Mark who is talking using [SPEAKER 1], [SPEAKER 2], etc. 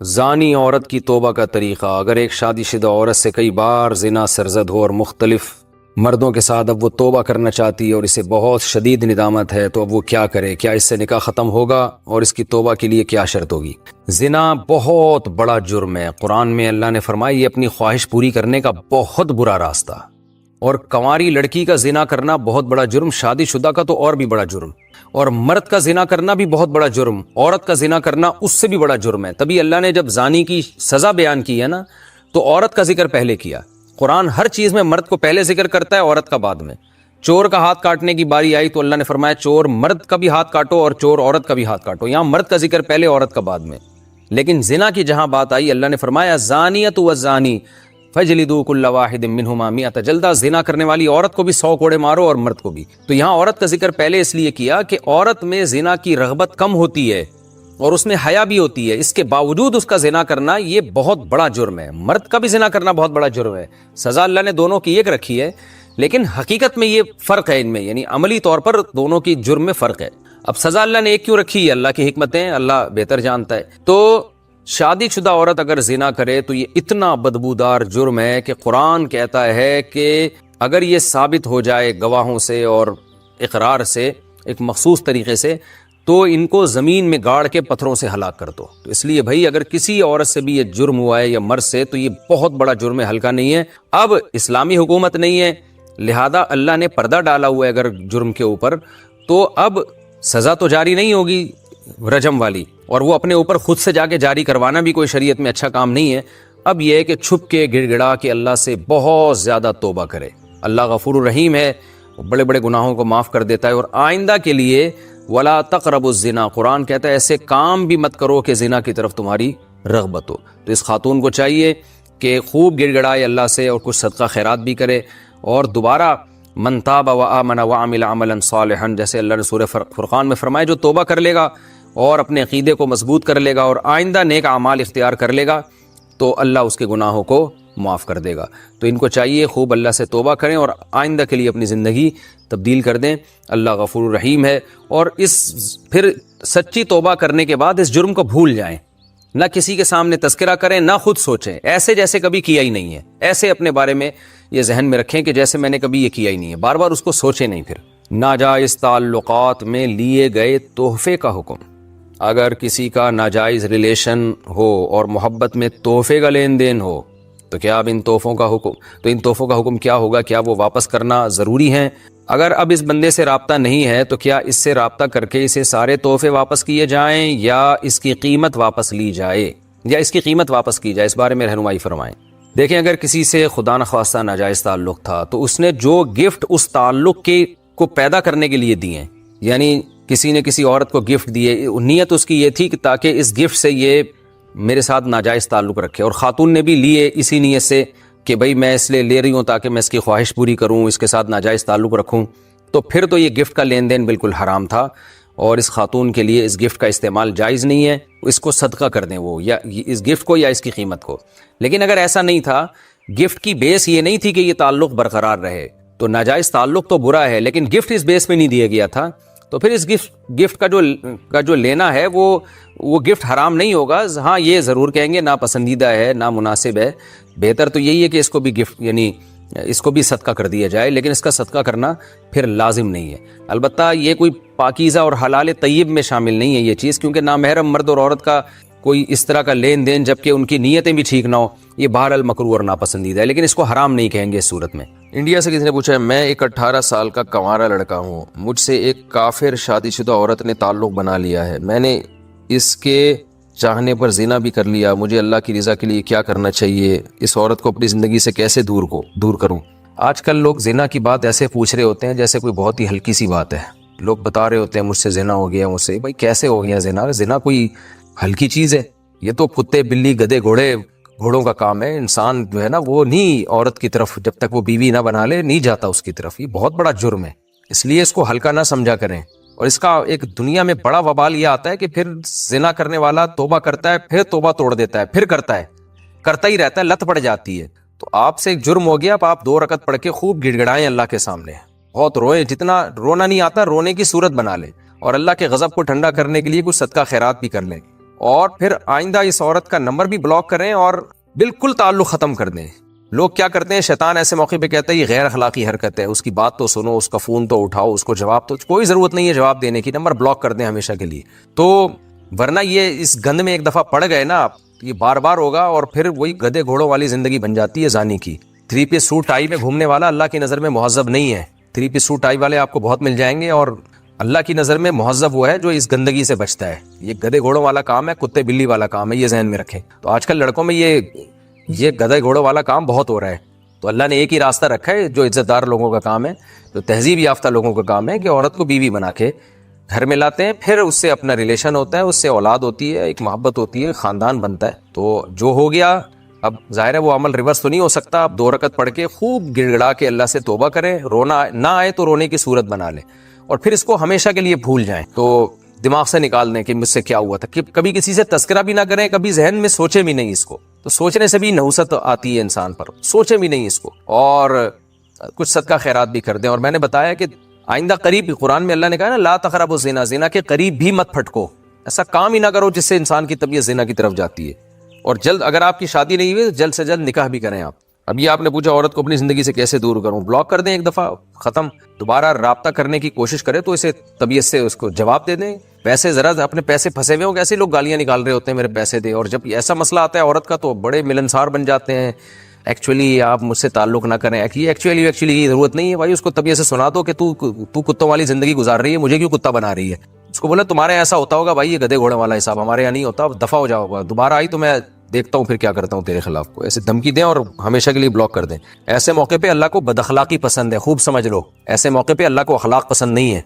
[SPEAKER 1] زانی عورت کی توبہ کا طریقہ۔ اگر ایک شادی شدہ عورت سے کئی بار زنا سرزد ہو اور مختلف مردوں کے ساتھ اب وہ توبہ کرنا چاہتی ہے اور اسے بہت شدید ندامت ہے، تو اب وہ کیا کرے؟ کیا اس سے نکاح ختم ہوگا اور اس کی توبہ کے لیے کیا شرط ہوگی؟ زنا بہت بڑا جرم ہے۔ قرآن میں اللہ نے فرمایا یہ اپنی خواہش پوری کرنے کا بہت برا راستہ، اور کنواری لڑکی کا زنا کرنا بہت بڑا جرم، شادی شدہ کا تو اور بھی بڑا جرم، اور مرد کا زنا کرنا بھی بہت بڑا جرم، عورت کا زنا کرنا اس سے بھی بڑا جرم ہے۔ تبھی اللہ نے جب زانی کی سزا بیان کی ہے نا، تو عورت کا ذکر پہلے کیا۔ قرآن ہر چیز میں مرد کو پہلے ذکر کرتا ہے، عورت کا بعد میں۔ چور کا ہاتھ کاٹنے کی باری آئی تو اللہ نے فرمایا چور مرد کا بھی ہاتھ کاٹو اور چور عورت کا بھی ہاتھ کاٹو۔ یہاں مرد کا ذکر پہلے، عورت کا بعد میں۔ لیکن زنا کی جہاں بات آئی، اللہ نے فرمایا زانیۃ والزانی فجلدوا کل واحد منہما مئۃ جلدہ۔ زنا کرنے والی عورت کو بھی 100 کوڑے مارو اور مرد کو بھی۔ تو یہاں عورت کا ذکر پہلے اس لیے کیا کہ عورت میں زنا کی رغبت کم ہوتی ہے اور اس میں حیا بھی ہوتی ہے، اس کے باوجود اس کا زنا کرنا یہ بہت بڑا جرم ہے۔ مرد کا بھی زنا کرنا بہت بڑا جرم ہے، سزا اللہ نے دونوں کی ایک رکھی ہے، لیکن حقیقت میں یہ فرق ہے ان میں، یعنی عملی طور پر دونوں کی جرم میں فرق ہے۔ اب سزا اللہ نے ایک کیوں رکھی ہے؟ اللہ کی حکمتیں اللہ بہتر جانتا ہے۔ تو شادی شدہ عورت اگر زنا کرے تو یہ اتنا بدبودار جرم ہے کہ قرآن کہتا ہے کہ اگر یہ ثابت ہو جائے گواہوں سے اور اقرار سے ایک مخصوص طریقے سے، تو ان کو زمین میں گاڑ کے پتھروں سے ہلاک کر دو۔ تو اس لیے بھائی اگر کسی عورت سے بھی یہ جرم ہوا ہے یا مرد سے، تو یہ بہت بڑا جرم ہے، ہلکا نہیں ہے۔ اب اسلامی حکومت نہیں ہے، لہذا اللہ نے پردہ ڈالا ہوا ہے اگر جرم کے اوپر، تو اب سزا تو جاری نہیں ہوگی رجم والی، اور وہ اپنے اوپر خود سے جا کے جاری کروانا بھی کوئی شریعت میں اچھا کام نہیں ہے۔ اب یہ ہے کہ چھپ کے گڑ گڑا کے اللہ سے بہت زیادہ توبہ کرے۔ اللہ غفور الرحیم ہے، بڑے بڑے گناہوں کو معاف کر دیتا ہے، اور آئندہ کے لیے ولا تقربوا الزنا، قرآن کہتا ہے ایسے کام بھی مت کرو کہ زنا کی طرف تمہاری رغبت ہو۔ تو اس خاتون کو چاہیے کہ خوب گڑ گڑائے اللہ سے اور کچھ صدقہ خیرات بھی کرے، اور دوبارہ من تاب وآمن وعمل عملا صالحا، جیسے اللہ نے سورہ فرقان میں فرمایا جو توبہ کر لے گا اور اپنے عقیدے کو مضبوط کر لے گا اور آئندہ نیک اعمال اختیار کر لے گا، تو اللہ اس کے گناہوں کو معاف کر دے گا۔ تو ان کو چاہیے خوب اللہ سے توبہ کریں اور آئندہ کے لیے اپنی زندگی تبدیل کر دیں۔ اللہ غفور الرحیم ہے، اور پھر سچی توبہ کرنے کے بعد اس جرم کو بھول جائیں، نہ کسی کے سامنے تذکرہ کریں، نہ خود سوچیں ایسے جیسے کبھی کیا ہی نہیں ہے، ایسے اپنے بارے میں یہ ذہن میں رکھیں کہ جیسے میں نے کبھی یہ کیا ہی نہیں ہے، بار بار اس کو سوچیں نہیں۔ پھر ناجائز تعلقات میں لیے گئے تحفے کا حکم۔ اگر کسی کا ناجائز ریلیشن ہو اور محبت میں تحفے کا لین دین ہو، تو کیا اب ان تحفوں کا حکم کیا ہوگا؟ کیا وہ واپس کرنا ضروری ہیں؟ اگر اب اس بندے سے رابطہ نہیں ہے تو کیا اس سے رابطہ کر کے اسے سارے تحفے واپس کیے جائیں، یا اس کی قیمت واپس لی جائے، اس بارے میں رہنمائی فرمائیں۔ دیکھیں، اگر کسی سے خدا نخواستہ ناجائز تعلق تھا تو اس نے جو گفٹ اس تعلق کو پیدا کرنے کے لیے دیے، یعنی کسی نے کسی عورت کو گفٹ دیے، نیت اس کی یہ تھی کہ تاکہ اس گفٹ سے یہ میرے ساتھ ناجائز تعلق رکھے، اور خاتون نے بھی لیے اسی نیت سے کہ بھئی میں اس لیے لے رہی ہوں تاکہ میں اس کی خواہش پوری کروں، اس کے ساتھ ناجائز تعلق رکھوں، تو پھر تو یہ گفٹ کا لین دین بالکل حرام تھا، اور اس خاتون کے لیے اس گفٹ کا استعمال جائز نہیں ہے۔ اس کو صدقہ کر دیں، وہ یا اس گفٹ کو یا اس کی قیمت کو۔ لیکن اگر ایسا نہیں تھا، گفٹ کی بیس یہ نہیں تھی کہ یہ تعلق برقرار رہے، تو ناجائز تعلق تو برا ہے، لیکن گفٹ اس بیس پہ نہیں دیا گیا تھا، تو پھر اس گفٹ کا جو لینا ہے وہ گفٹ حرام نہیں ہوگا۔ ہاں یہ ضرور کہیں گے ناپسندیدہ ہے، نامناسب ہے، بہتر تو یہی ہے کہ اس کو بھی گفٹ، یعنی اس کو بھی صدقہ کر دیا جائے، لیکن اس کا صدقہ کرنا پھر لازم نہیں ہے۔ البتہ یہ کوئی پاکیزہ اور حلال طیب میں شامل نہیں ہے یہ چیز، کیونکہ نامحرم مرد اور عورت کا کوئی اس طرح کا لین دین جبکہ ان کی نیتیں بھی ٹھیک نہ ہو، یہ بہرحال مکروہ اور ناپسندیدہ ہے، لیکن اس کو حرام نہیں کہیں گے اس صورت میں۔
[SPEAKER 2] انڈیا سے کسی نے پوچھا ہے، میں ایک 18 سال کا کنوارا لڑکا ہوں، مجھ سے ایک کافر شادی شدہ عورت نے تعلق بنا لیا ہے، میں نے اس کے چاہنے پر زنا بھی کر لیا، مجھے اللہ کی رضا کے لیے کیا کرنا چاہیے؟ اس عورت کو اپنی زندگی سے کیسے دور کروں؟ آج کل لوگ زنا کی بات ایسے پوچھ رہے ہوتے ہیں جیسے کوئی بہت ہی ہلکی سی بات ہے، لوگ بتا رہے ہوتے ہیں مجھ سے زنا ہو گیا، مجھ سے۔ بھائی کیسے ہو گیا زنا کوئی ہلکی چیز ہے؟ یہ تو کتے بلی گدھے گھوڑوں کا کام ہے۔ انسان جو ہے نا وہ نہیں عورت کی طرف، جب تک وہ بیوی نہ بنا لے نہیں جاتا اس کی طرف، یہ بہت بڑا جرم ہے، اس لیے اس کو ہلکا نہ سمجھا کریں۔ اور اس کا ایک دنیا میں بڑا وبال یہ آتا ہے کہ پھر زنا کرنے والا توبہ کرتا ہے، پھر توبہ توڑ دیتا ہے، پھر کرتا ہی رہتا ہے، لت پڑ جاتی ہے۔ تو آپ سے ایک جرم ہو گیا، اب آپ 2 رکعت پڑھ کے خوب گڑ گڑائیں اللہ کے سامنے، بہت روئیں، جتنا رونا نہیں آتا رونے کی صورت بنا لیں، اور اللہ کے غضب کو ٹھنڈا کرنے کے لیے کچھ صدقہ خیرات بھی کر لیں، اور پھر آئندہ اس عورت کا نمبر بھی بلاک کریں اور بالکل تعلق ختم کر دیں. لوگ کیا کرتے ہیں, شیطان ایسے موقع پہ کہتا ہے یہ غیر اخلاقی حرکت ہے, اس کی بات تو سنو, اس کا فون تو اٹھاؤ, اس کو جواب تو, کوئی ضرورت نہیں ہے جواب دینے کی, نمبر بلاک کر دیں ہمیشہ کے لیے. تو ورنہ یہ اس گند میں ایک دفعہ پڑ گئے نا آپ, یہ بار بار ہوگا اور پھر وہی گدھے گھوڑوں والی زندگی بن جاتی ہے زانی کی. 3 پیس سوٹ ٹائی میں گھومنے والا اللہ کی نظر میں مہذب نہیں ہے. 3 پیس سوٹ ٹائی والے آپ کو بہت مل جائیں گے, اور اللہ کی نظر میں مہذب وہ ہے جو اس گندگی سے بچتا ہے. یہ گدھے گھوڑوں والا کام ہے, کتے بلی والا کام ہے, یہ ذہن میں رکھیں. تو آج کل لڑکوں میں یہ گدھے گھوڑوں والا کام بہت ہو رہا ہے. تو اللہ نے ایک ہی راستہ رکھا ہے جو عزت دار لوگوں کا کام ہے, جو تہذیب یافتہ لوگوں کا کام ہے, کہ عورت کو بیوی بنا کے گھر میں لاتے ہیں, پھر اس سے اپنا ریلیشن ہوتا ہے, اس سے اولاد ہوتی ہے, ایک محبت ہوتی ہے, خاندان بنتا ہے. تو جو ہو گیا اب ظاہر ہے وہ عمل ریورس تو نہیں ہو سکتا. آپ 2 رکعت پڑھ کے خوب گڑ گڑا کے اللہ سے توبہ کریں, رونا نہ آئے تو رونے کی صورت بنا لیں, اور پھر اس کو ہمیشہ کے لیے بھول جائیں. تو دماغ سے نکال دیں کہ مجھ سے کیا ہوا تھا, کہ کبھی کسی سے تذکرہ بھی نہ کریں, کبھی ذہن میں سوچیں بھی نہیں اس کو. تو سوچنے سے بھی نحوست آتی ہے انسان پر, سوچیں بھی نہیں اس کو, اور کچھ صدقہ خیرات بھی کر دیں. اور میں نے بتایا کہ آئندہ قریب, قرآن میں اللہ نے کہا نا لا تقربوا الزنا, زنا کے قریب بھی مت پھٹکو, ایسا کام ہی نہ کرو جس سے انسان کی طبیعت زنا کی طرف جاتی ہے. اور جلد, اگر آپ کی شادی نہیں ہوئی تو جلد سے جلد نکاح بھی کریں آپ. ابھی آپ نے پوچھا عورت کو اپنی زندگی سے کیسے دور کروں, بلاک کر دیں ایک دفعہ, ختم. دوبارہ رابطہ کرنے کی کوشش کرے تو اسے طبیعت سے اس کو جواب دے دیں. پیسے ذرا اپنے پیسے پھنسے ہوئے ہوں, کیسے لوگ گالیاں نکال رہے ہوتے ہیں میرے پیسے دے, اور جب ایسا مسئلہ آتا ہے عورت کا تو بڑے ملنسار بن جاتے ہیں. ایکچولی آپ مجھ سے تعلق نہ کریں, ایکچولی کی ضرورت نہیں ہے بھائی. اس کو طبیعت سے سنا دو کہ تو کتوں والی زندگی گزار رہی ہے, مجھے کیوں کتا بنا رہی ہے. اس کو بولا تمہارے ایسا ہوتا ہوگا بھائی, یہ گدھے گھوڑے والا حساب ہمارے یہاں نہیں ہوتا, دفع ہو جاؤ گا, دوبارہ آئی تو میں دیکھتا ہوں پھر کیا کرتا ہوں تیرے خلاف. کو ایسے دھمکی دیں اور ہمیشہ کے لیے بلاک کر دیں. ایسے موقع پہ اللہ کو بد اخلاقی پسند ہے, خوب سمجھ لو, ایسے موقع پہ اللہ کو اخلاق پسند نہیں ہے.